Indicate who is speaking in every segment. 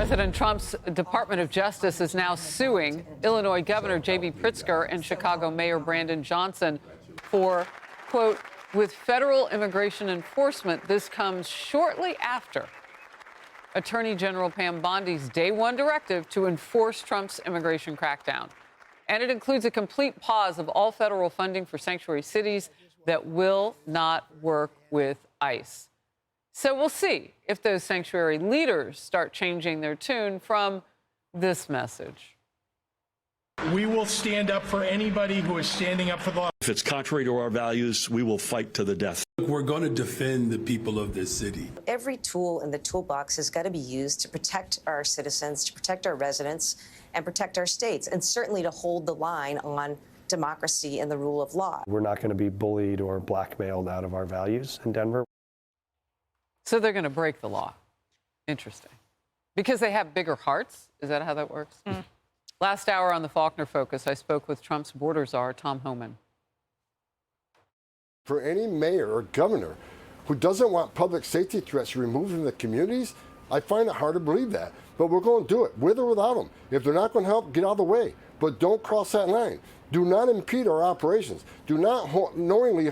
Speaker 1: President Trump's Department of Justice is now suing Illinois Governor J.B. Pritzker and Chicago Mayor Brandon Johnson for, quote, with federal immigration enforcement. This comes shortly after Attorney General Pam Bondi's day one directive to enforce Trump's immigration crackdown. And it includes a complete pause of all federal funding for sanctuary cities that will not work with ICE. So we'll see if those sanctuary leaders start changing their tune from this message.
Speaker 2: We will stand up for anybody who is standing up for the law.
Speaker 3: If it's contrary to our values, we will fight to the death.
Speaker 4: We're going to defend the people of this city.
Speaker 5: Every tool in the toolbox has got to be used to protect our citizens, to protect our residents, and protect our states, and certainly to hold the line on democracy and the rule of law.
Speaker 6: We're not going to be bullied or blackmailed out of our values in Denver.
Speaker 1: So they're going to break the law. Interesting. Because they have bigger hearts? Is that how that works? Last hour on the Faulkner Focus, I spoke with Trump's border czar, Tom Homan.
Speaker 7: For any mayor or governor who doesn't want public safety threats removed from the communities, I find it hard to believe that. But we're going to do it, with or without them. If they're not going to help, get out of the way. But don't cross that line. Do not impede our operations. Do not knowingly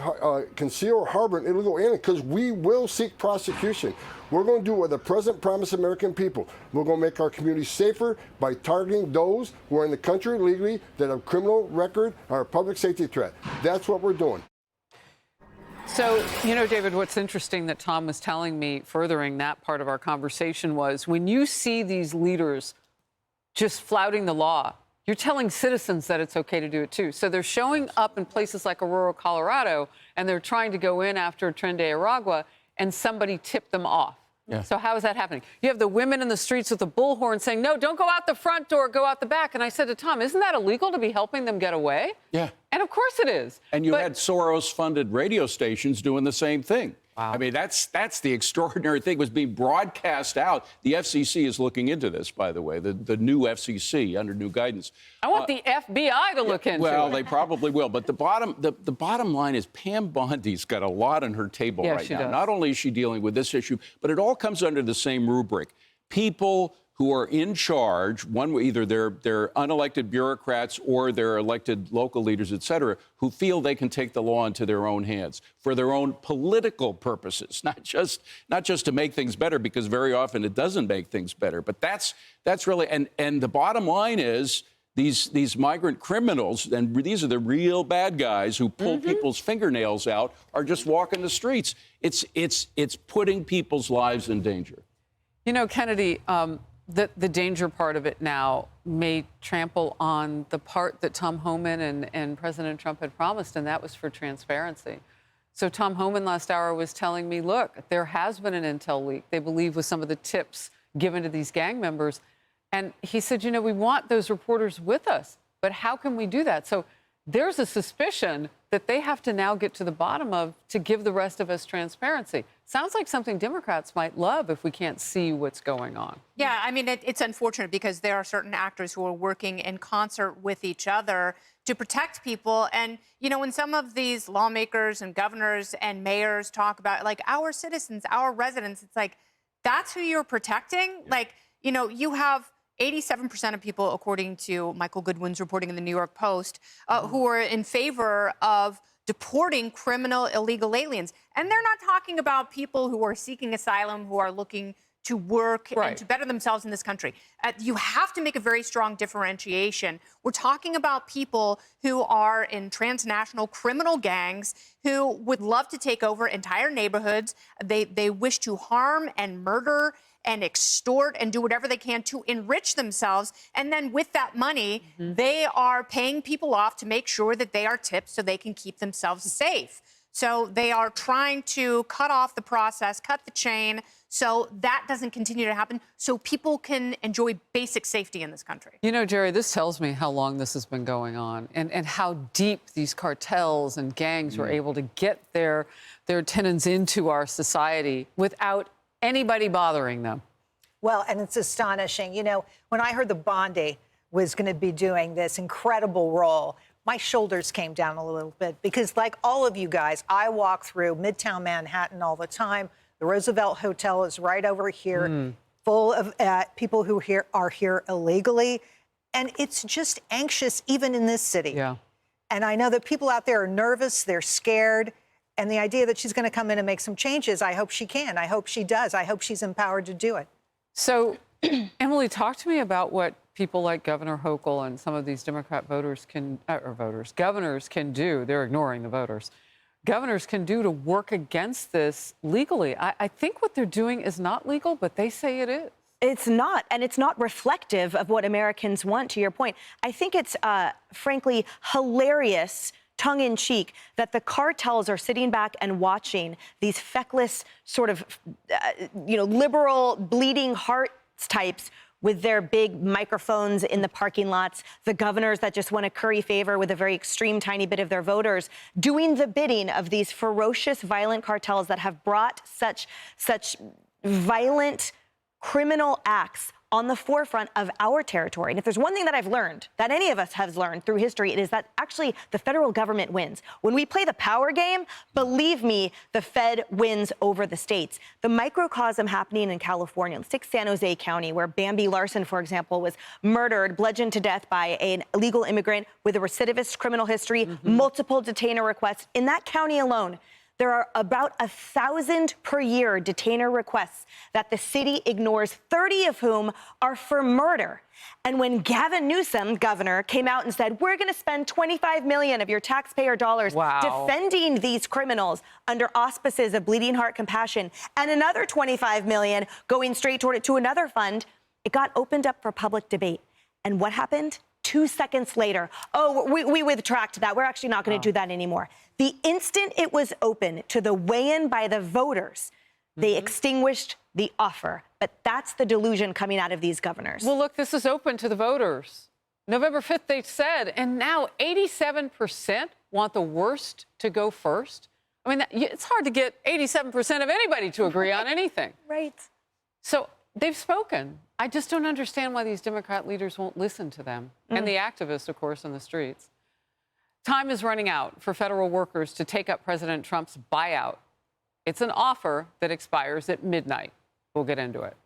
Speaker 7: conceal or harbor an illegal alien, because we will seek prosecution. We're going to do what the President promised American people. We're going to make our communities safer by targeting those who are in the country illegally that have criminal record or a public safety threat. That's what we're doing.
Speaker 1: So, you know, David, what's interesting that Tom was telling me, furthering that part of our conversation, was when you see these leaders just flouting the law, you're telling citizens that it's okay to do it too. So they're showing up in places like Aurora, Colorado, and they're trying to go in after Tren de Aragua, and somebody tipped them off. Yeah. So how is that happening? You have the women in the streets with the bullhorn saying, no, don't go out the front door, go out the back. And I said to Tom, isn't that illegal to be helping them get away?
Speaker 8: Yeah.
Speaker 1: And of course it is.
Speaker 8: And you had Soros-funded radio stations doing the same thing.
Speaker 1: Wow.
Speaker 8: I mean, that's the extraordinary thing. It was being broadcast out. The FCC is looking into this, by the way, the new FCC under new guidance.
Speaker 1: I want the FBI to look into it.
Speaker 8: Well, they probably will. But the bottom line is Pam Bondi's got a lot on her table right now.
Speaker 1: Does.
Speaker 8: Not only is she dealing with this issue, but it all comes under the same rubric. People who are in charge, either they're unelected bureaucrats or they're elected local leaders, et cetera, who feel they can take the law into their own hands for their own political purposes, not just to make things better, because very often it doesn't make things better. But that's really, and the bottom line is these migrant criminals, and these are the real bad guys who pull people's fingernails out, are just walking the streets. It's putting people's lives in danger.
Speaker 1: You know, Kennedy, the danger part of it now may trample on the part that Tom Homan and President Trump had promised, and that was for transparency. So Tom Homan last hour was telling me, look, there has been an intel leak, they believe, with some of the tips given to these gang members. And he said, you know, we want those reporters with us, but how can we do that? So there's a suspicion that they have to now get to the bottom of to give the rest of us transparency. Sounds like something Democrats might love if we can't see what's going on.
Speaker 9: Yeah, I mean, it's unfortunate because there are certain actors who are working in concert with each other to protect people. And, you know, when some of these lawmakers and governors and mayors talk about, like, our citizens, our residents, it's like, that's who you're protecting? Like, you know, you have 87% of people, according to Michael Goodwin's reporting in the New York Post, who are in favor of deporting criminal illegal aliens. And they're not talking about people who are seeking asylum, who are looking to work and to better themselves in this country. You have to make a very strong differentiation. We're talking about people who are in transnational criminal gangs who would love to take over entire neighborhoods. They wish to harm and murder and extort and do whatever they can to enrich themselves. And then with that money, they are paying people off to make sure that they are tipped so they can keep themselves safe. So they are trying to cut off the process, cut the chain, so that doesn't continue to happen, so people can enjoy basic safety in this country.
Speaker 1: You know, Jerry, this tells me how long this has been going on and how deep these cartels and gangs were able to get their tenants into our society without anybody bothering them.
Speaker 10: Well, and it's astonishing. You know, when I heard the Bondi was going to be doing this incredible role, my shoulders came down a little bit because, like all of you guys, I walk through Midtown Manhattan all the time. The Roosevelt Hotel is right over here. full of people who are here illegally. And it's just anxious, even in this city.
Speaker 1: Yeah.
Speaker 10: And I know that people out there are nervous, they're scared. And the idea that she's going to come in and make some changes, I hope she can. I hope she does. I hope she's empowered to do it.
Speaker 1: So, Emily, talk to me about what people like Governor Hochul and some of these Democrat governors can do. They're ignoring the voters. Governors can do to work against this legally. I think what they're doing is not legal, but they say it is.
Speaker 11: It's not, and it's not reflective of what Americans want, to your point. I think it's, frankly, hilarious, tongue-in-cheek, that the cartels are sitting back and watching these feckless sort of, liberal, bleeding hearts types with their big microphones in the parking lots, the governors that just want to curry favor with a very extreme tiny bit of their voters, doing the bidding of these ferocious, violent cartels that have brought such violent criminal acts on the forefront of our territory. And if there's one thing that I've learned, that any of us has learned through history, it is that actually the federal government wins. When we play the power game, believe me, the Fed wins over the states. The microcosm happening in California, let's take San Jose County, where Bambi Larson, for example, was murdered, bludgeoned to death by an illegal immigrant with a recidivist criminal history, multiple detainer requests. In that county alone, there are about 1,000 per year detainer requests that the city ignores, 30 of whom are for murder. And when Gavin Newsom, governor, came out and said, we're going to spend $25 million of your taxpayer dollars defending these criminals under auspices of Bleeding Heart Compassion, and another $25 million going straight toward it to another fund, it got opened up for public debate. And what happened? 2 seconds later, we retract that. We're actually not going to do that anymore. The instant it was open to the weigh-in by the voters, they extinguished the offer. But that's the delusion coming out of these governors.
Speaker 1: Well, look, this is open to the voters. November 5th, they said, and now 87% want the worst to go first. I mean, it's hard to get 87% of anybody to agree on anything.
Speaker 11: Right.
Speaker 1: So they've spoken. I just don't understand why these Democrat leaders won't listen to them. And the activists, of course, in the streets. Time is running out for federal workers to take up President Trump's buyout. It's an offer that expires at midnight. We'll get into it.